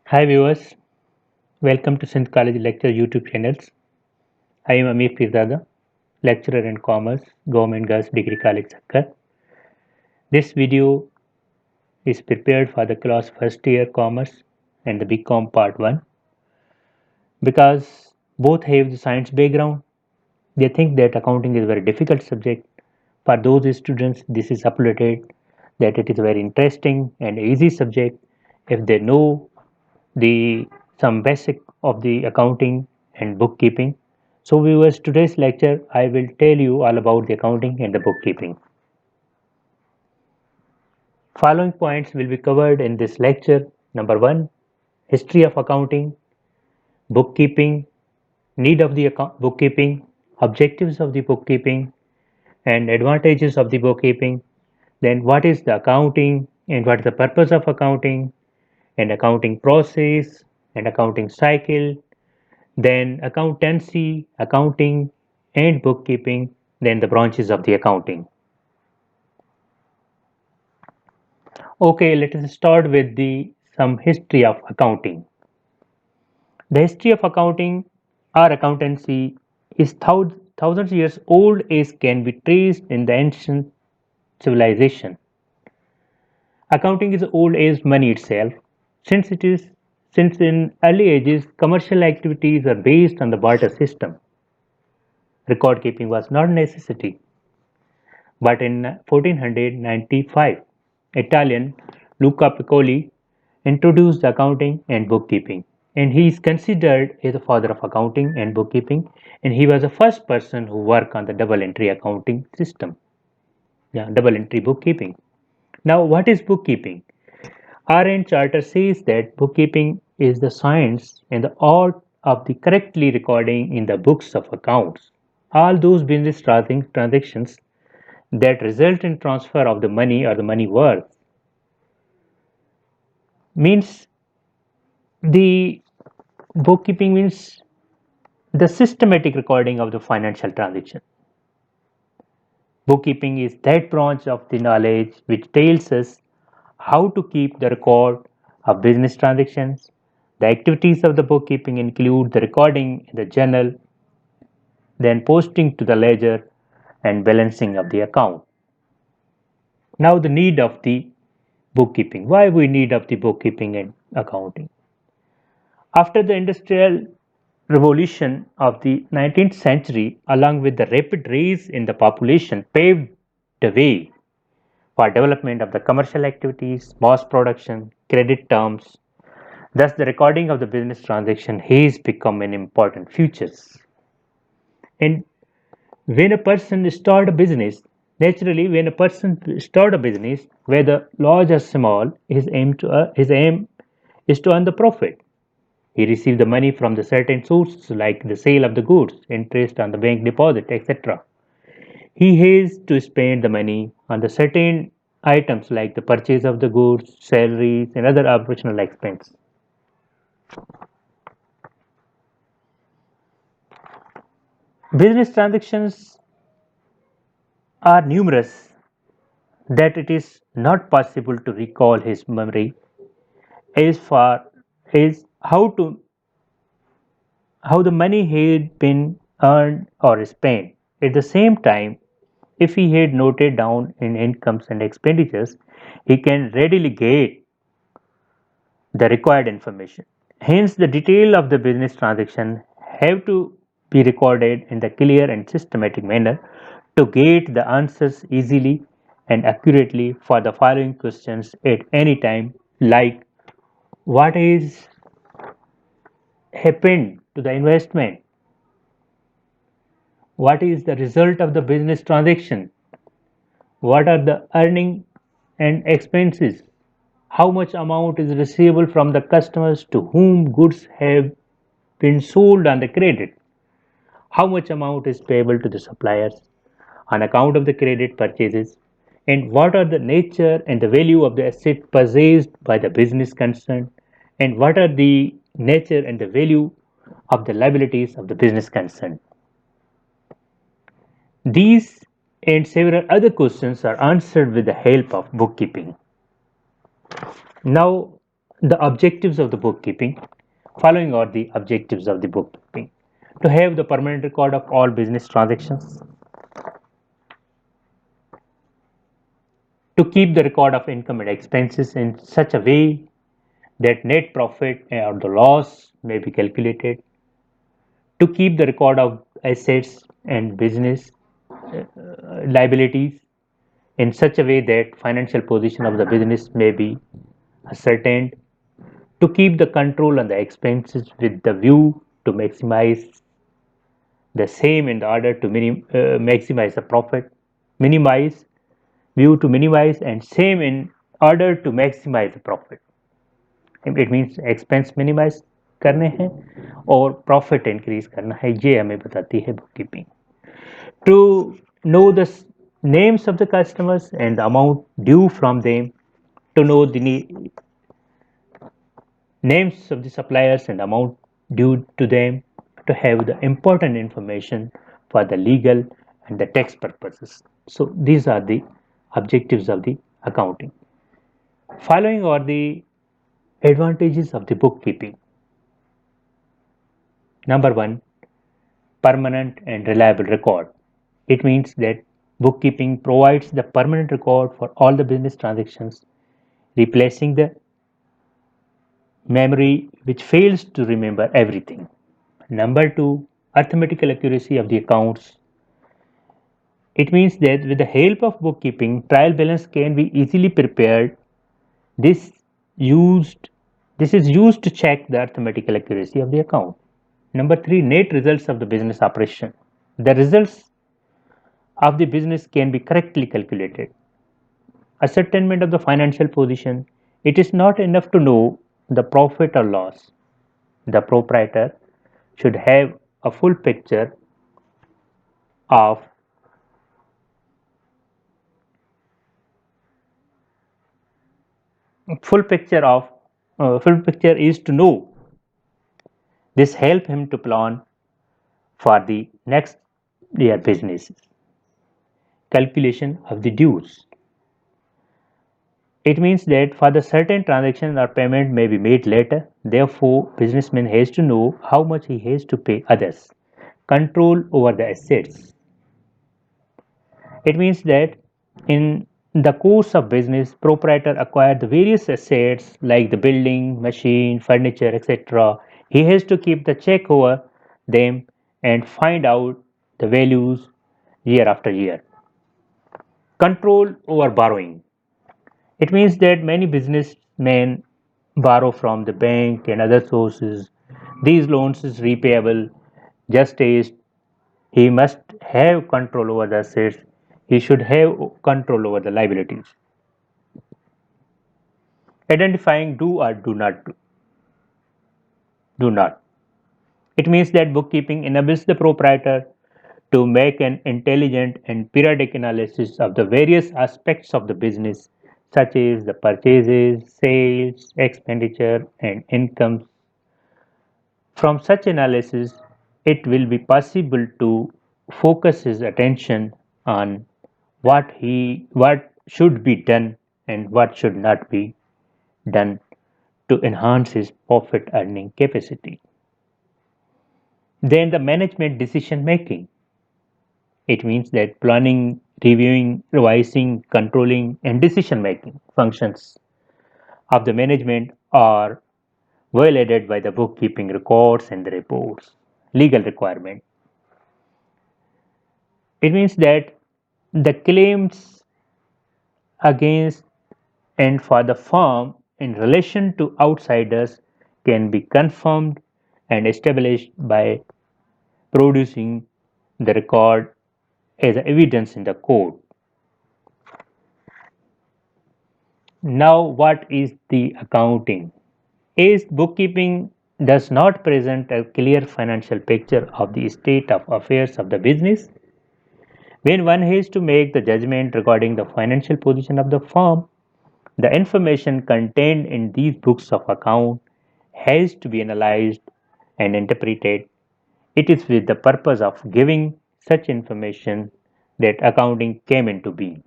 Hi viewers, welcome to Sindh College Lecture YouTube channels. I am Amir Pirzada, lecturer in Commerce, Government Girls Degree College, Sakkar. This video is prepared for the class first year Commerce and the BCom Part 1 because both have the science background. They think that accounting is a very difficult subject. For those students, this is uploaded that it is a very interesting and easy subject if they know the some basic of the accounting and bookkeeping. So viewers, today's lecture I will tell you all about the accounting and the bookkeeping. Following points will be covered in this lecture. Number 1, history of accounting, bookkeeping, need of the bookkeeping, objectives of the bookkeeping and advantages of the bookkeeping. Then what is the accounting and what is the purpose of accounting and accounting process and accounting cycle. Then accountancy, accounting, and bookkeeping, then the branches of the accounting. Okay, let us start with the some history of accounting. The history of accounting or accountancy is thousands years old as can be traced in the ancient civilization. Accounting is old as money itself, since it is since in early ages commercial activities are based on the barter system. Record keeping was not a necessity. But in 1495, Italian Luca Piccoli introduced accounting and bookkeeping, and he is considered as the father of accounting and bookkeeping, and he was the first person who worked on the double entry accounting system. Yeah, double entry bookkeeping. Now, what is bookkeeping? RN Charter says that bookkeeping is the science and the art of the correctly recording in the books of accounts all those business transactions that result in transfer of the money or the money worth means the bookkeeping means the systematic recording of the financial transaction. Bookkeeping is that branch of the knowledge which tells us how to keep the record of business transactions. The activities of the bookkeeping include the recording in the journal, then posting to the ledger and balancing of the account. Now the need of the bookkeeping. Why we need of the bookkeeping and accounting? After the industrial revolution of the 19th century, along with the rapid rise in the population, paved the way for development of the commercial activities, mass production, credit terms. Thus, the recording of the business transaction has become an important feature. And when a person start a business, naturally, when a person start a business, whether large or small, his aim is to earn the profit. He received the money from the certain sources like the sale of the goods, interest on the bank deposit, etc. He has to spend the money on the certain items like the purchase of the goods, salaries, and other operational expense. Business transactions are numerous that it is not possible to recall his memory as far as how the money had been earned or spent. At the same time, if he had noted down in incomes and expenditures, he can readily get the required information. Hence, the detail of the business transaction have to be recorded in the clear and systematic manner to get the answers easily and accurately for the following questions at any time like what is happened to the investment, what is the result of the business transaction, what are the earning and expenses, how much amount is receivable from the customers to whom goods have been sold on the credit, how much amount is payable to the suppliers on account of the credit purchases, and what are the nature and the value of the asset purchased by the business concerned, and what are the nature and the value of the liabilities of the business concerned. These and several other questions are answered with the help of bookkeeping. Now, The objectives of the bookkeeping. Following are the objectives of the bookkeeping: to have the permanent record of all business transactions, to keep the record of income and expenses in such a way that net profit or the loss may be calculated, to keep the record of assets and business liabilities in such a way that financial position of the business may be ascertained, to keep the control on the expenses with the view to maximize the same in order to maximize the profit, minimize view to minimize and same in order to maximize the profit. It means expense minimize करने हैं और profit increase करना है, ये हमें बताती है bookkeeping. To know the names of the customers and the amount due from them, to know the names of the suppliers and amount due to them, to have the important information for the legal and the tax purposes. So these are the objectives of the accounting. Following are the advantages of the bookkeeping. Number one, permanent and reliable record. It means that bookkeeping provides the permanent record for all the business transactions, replacing the memory which fails to remember everything. Number two, arithmetical accuracy of the accounts. It means that with the help of bookkeeping, trial balance can be easily prepared. This used this is used to check the arithmetical accuracy of the account. Number three, net results of the business operation. The results of the business can be correctly calculated. Ascertainment of the financial position. It is not enough to know the profit or loss. The proprietor should have a of full picture is to know. This help him to plan for the next year business. Calculation of the dues. It means that for the certain transaction or payment may be made later, therefore businessman has to know how much he has to pay others. Control over the assets. It means that in the course of business, proprietor acquired the various assets like the building, machine, furniture, etc. He has to keep the check over them and find out the values year after year. Control over borrowing. It means that many businessmen borrow from the bank and other sources. These loans is repayable just as he must have control over the assets. He should have control over the liabilities. Identifying do or do not. It means that bookkeeping enables the proprietor to make an intelligent and periodic analysis of the various aspects of the business, such as the purchases, sales, expenditure, and incomes. From such analysis, it will be possible to focus his attention on what should be done and what should not be done to enhance his profit earning capacity. Then the management decision making. It means that planning, reviewing, revising, controlling, and decision making functions of the management are well aided by the bookkeeping records and the reports. Legal requirement. It means that the claims against and for the firm in relation to outsiders can be confirmed and established by producing the record as evidence in the court. Now, what is the accounting? As bookkeeping does not present a clear financial picture of the state of affairs of the business, when one has to make the judgment regarding the financial position of the firm, the information contained in these books of account has to be analyzed and interpreted. It is with the purpose of giving such information that accounting came into being.